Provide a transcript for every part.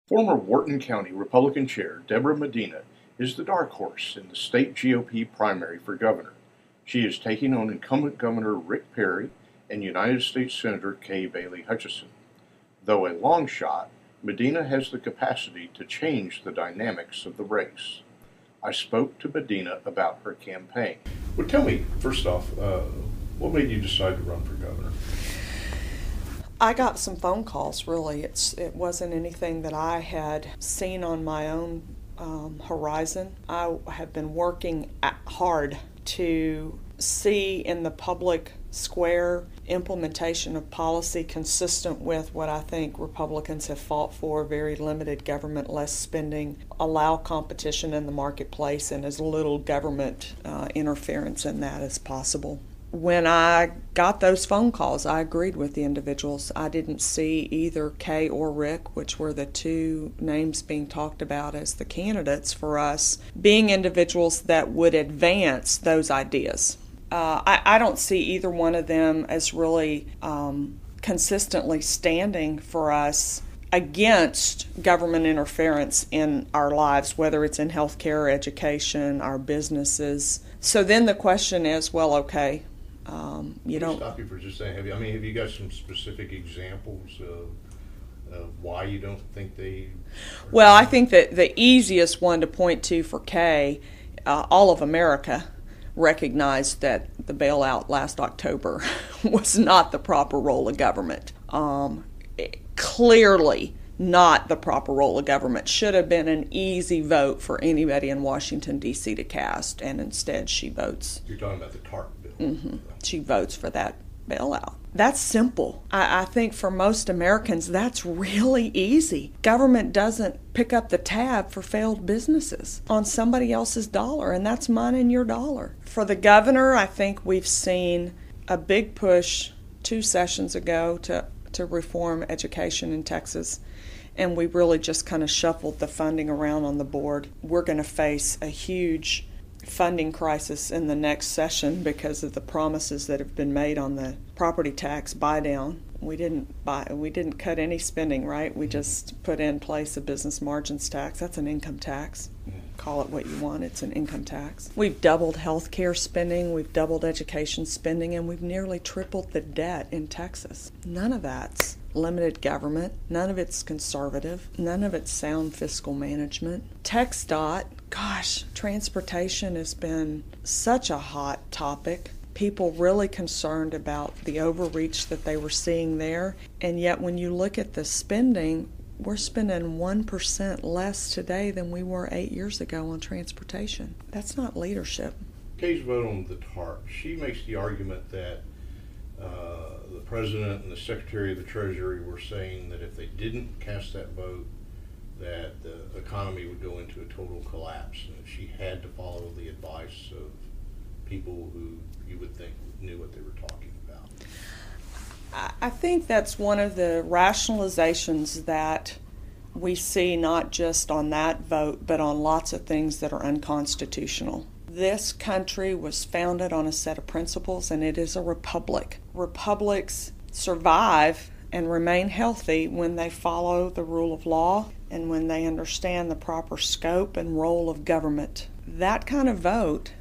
Former Wharton County Republican Chair Debra Medina is the dark horse in the state GOP primary for governor. She is taking on incumbent Governor Rick Perry and United States Senator Kay Bailey Hutchison. Though a long shot, Medina has the capacity to change the dynamics of the race. I spoke to Medina about her campaign. Well, tell me, first off, what made you decide to run for governor? I got some phone calls, really. It wasn't anything that I had seen on my own horizon. I have been working hard to see in the public square implementation of policy consistent with what I think Republicans have fought for: very limited government, less spending, allow competition in the marketplace, and as little government interference in that as possible. When I got those phone calls, I agreed with the individuals. I didn't see either Kay or Rick, which were the two names being talked about as the candidates for us, being individuals that would advance those ideas. I don't see either one of them as really consistently standing for us against government interference in our lives, whether it's in healthcare, education, our businesses. So then the question is, well, okay, you don't stop you for just saying. Have you got some specific examples of why you don't think they? Well, I think that the easiest one to point to for Kay, all of America recognized that the bailout last October was not the proper role of government. Clearly not the proper role of government. Should have been an easy vote for anybody in Washington, D.C. to cast, and instead she votes. You're talking about the TARP bill. Mm-hmm. She votes for that bailout. That's simple. I think for most Americans, that's really easy. Government doesn't pick up the tab for failed businesses on somebody else's dollar, and that's mine and your dollar. For the governor, I think we've seen a big push 2 sessions ago to reform education in Texas, and we really just kind of shuffled the funding around on the board. We're going to face a huge funding crisis in the next session because of the promises that have been made on the property tax buy down. We didn't cut any spending, right? We just put in place a business margins tax. That's an income tax. Call it what you want, it's an income tax. We've doubled health care spending, we've doubled education spending, and we've nearly tripled the debt in Texas. None of that's limited government, none of it's conservative, none of it's sound fiscal management. TxDOT, gosh, transportation has been such a hot topic. People really concerned about the overreach that they were seeing there, and yet when you look at the spending, we're spending 1% less today than we were 8 years ago on transportation. That's not leadership. Kay's vote on the TARP, she makes the argument that the President and the Secretary of the Treasury were saying that if they didn't cast that vote, that the economy would go into a total collapse, and that she had to follow the advice of people who you would think knew what they were talking about. I think that's one of the rationalizations that we see not just on that vote, but on lots of things that are unconstitutional. This country was founded on a set of principles, and it is a republic. Republics survive and remain healthy when they follow the rule of law and when they understand the proper scope and role of government. That kind of vote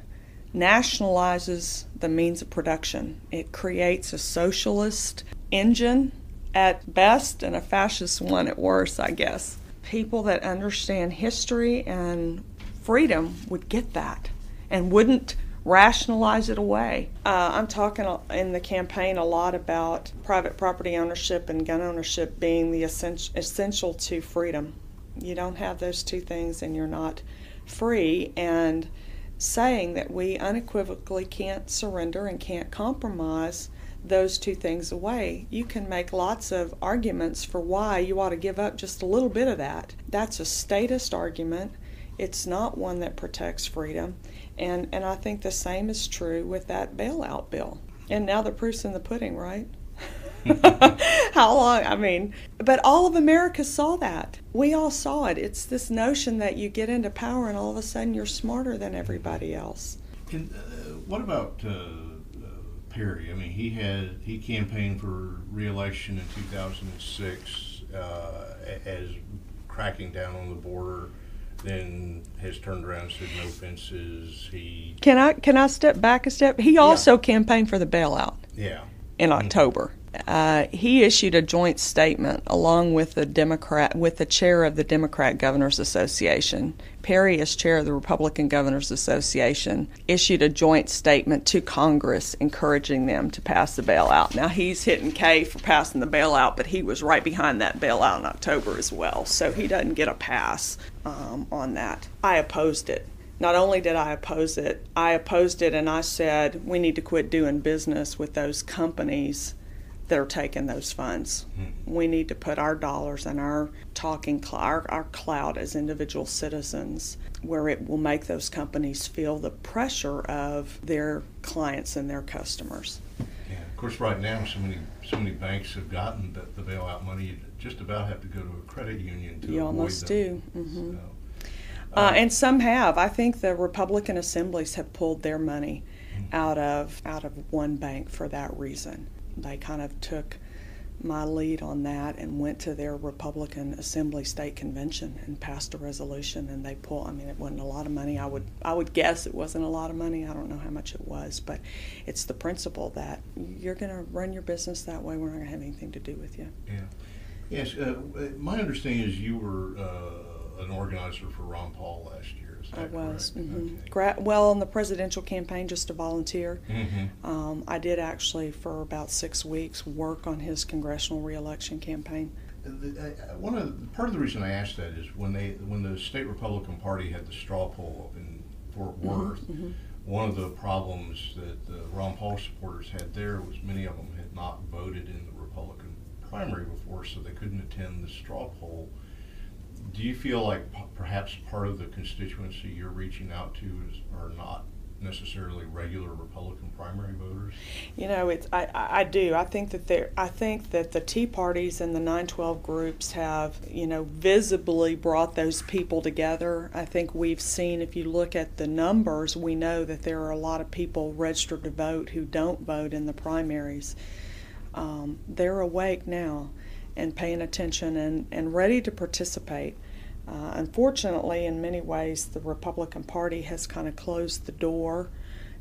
nationalizes the means of production. It creates a socialist engine at best and a fascist one at worst, I guess. People that understand history and freedom would get that and wouldn't rationalize it away. I'm talking in the campaign a lot about private property ownership and gun ownership being the essential to freedom. You don't have those two things and you're not free, and saying that we unequivocally can't surrender and can't compromise those two things away. You can make lots of arguments for why you ought to give up just a little bit of that. That's a statist argument. It's not one that protects freedom. And I think the same is true with that bailout bill. And now the proof's in the pudding, right? How long? But all of America saw that. We all saw it. It's this notion that you get into power and all of a sudden you're smarter than everybody else. And what about Perry? He campaigned for re-election in 2006 as cracking down on the border, then has turned around and said no fences. Can I step back a step? He also campaigned for the bailout. Yeah. In October. He issued a joint statement along with the chair of the Democrat Governors Association. Perry, as chair of the Republican Governors Association, issued a joint statement to Congress encouraging them to pass the bailout. Now, he's hitting Kay for passing the bailout, but he was right behind that bailout in October as well, so he doesn't get a pass on that. I opposed it. Not only did I opposed it and I said we need to quit doing business with those companies that are taking those funds. We need to put our dollars and our our clout as individual citizens where it will make those companies feel the pressure of their clients and their customers. Yeah, of course, right now so many banks have gotten the bailout money. You just about have to go to a credit union to you avoid almost them. do. Mm-hmm. So, and some have. I think the Republican assemblies have pulled their money out of one bank for that reason. They kind of took my lead on that and went to their Republican Assembly State Convention and passed a resolution, and they pulled. I mean, it wasn't a lot of money. I would guess it wasn't a lot of money. I don't know how much it was, but it's the principle that you're going to run your business that way. We're not going to have anything to do with you. Yeah. Yes. My understanding is you were an organizer for Ron Paul last year. I was. Mm-hmm. Okay. Well, in the presidential campaign, just a volunteer. Mm-hmm. I did actually, for about 6 weeks, work on his congressional reelection campaign. Part of the reason I asked that is when the state Republican Party had the straw poll up in Fort Worth, Mm-hmm. one of the problems that the Ron Paul supporters had there was many of them had not voted in the Republican primary before, so they couldn't attend the straw poll. Do you feel like perhaps part of the constituency you're reaching out to are not necessarily regular Republican primary voters? You know, I do. I think that the Tea Parties and the 912 groups have, visibly brought those people together. I think we've seen, if you look at the numbers, we know that there are a lot of people registered to vote who don't vote in the primaries. They're awake now and paying attention and ready to participate. Unfortunately, in many ways, the Republican Party has kind of closed the door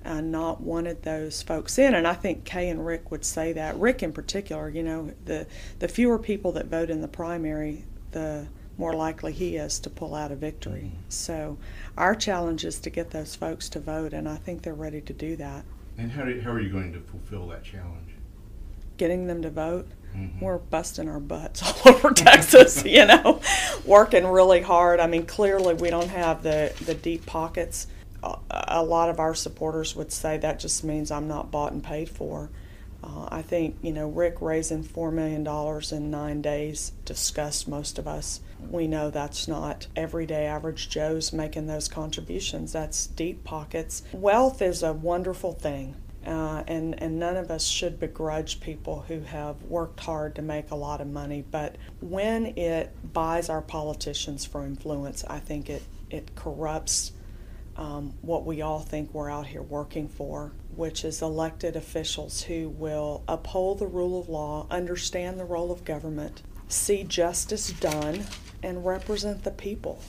and not wanted those folks in. And I think Kay and Rick would say that. Rick in particular, the fewer people that vote in the primary, the more likely he is to pull out a victory. Mm-hmm. So our challenge is to get those folks to vote, and I think they're ready to do that. And how are you going to fulfill that challenge? Getting them to vote. Mm-hmm. We're busting our butts all over Texas, working really hard. I mean, clearly we don't have the deep pockets. A lot of our supporters would say that just means I'm not bought and paid for. I think, Rick raising $4 million in 9 days disgusts most of us. We know that's not everyday average Joes making those contributions. That's deep pockets. Wealth is a wonderful thing. And none of us should begrudge people who have worked hard to make a lot of money. But when it buys our politicians for influence, I think it corrupts what we all think we're out here working for, which is elected officials who will uphold the rule of law, understand the role of government, see justice done, and represent the people.